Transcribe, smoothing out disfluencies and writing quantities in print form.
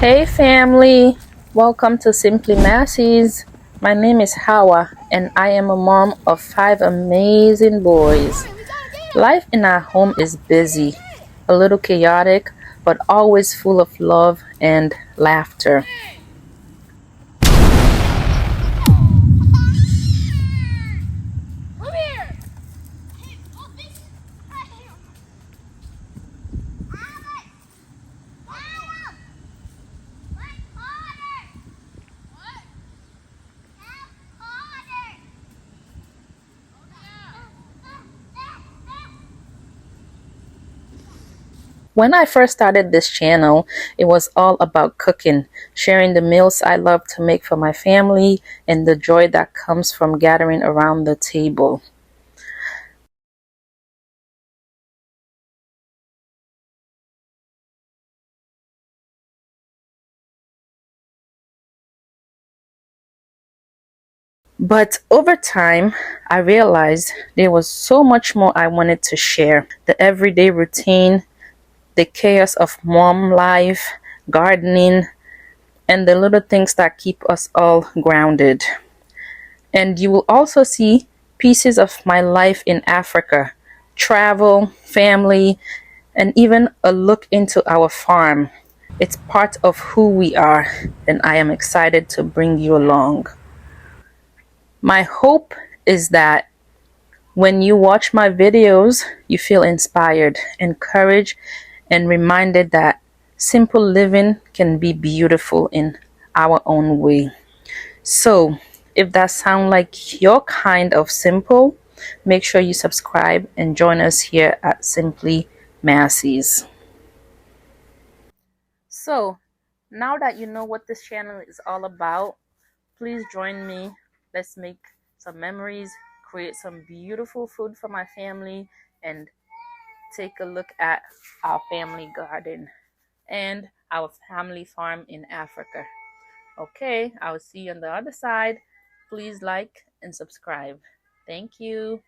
Hey family, welcome to Simply Massey's. My name is Hawa and I am a mom of 5 amazing boys. Life in our home is busy, a little chaotic, but always full of love and laughter. When I first started this channel, it was all about cooking, sharing the meals I love to make for my family, and the joy that comes from gathering around the table. But over time, I realized there was so much more I wanted to share. The everyday routine, the chaos of mom life, gardening, and the little things that keep us all grounded. And you will also see pieces of my life in Africa, travel, family, and even a look into our farm. It's part of who we are, and I am excited to bring you along. My hope is that when you watch my videos, you feel inspired, encouraged, and reminded that simple living can be beautiful in our own way. So, if that sounds like your kind of simple, make sure you subscribe and join us here at Simply Massey's. So, now that you know what this channel is all about, please join me. Let's make some memories, create some beautiful food for my family, and take a look at our family garden and our family farm in Africa. Okay, I will see you on the other side. Please like and subscribe. Thank you.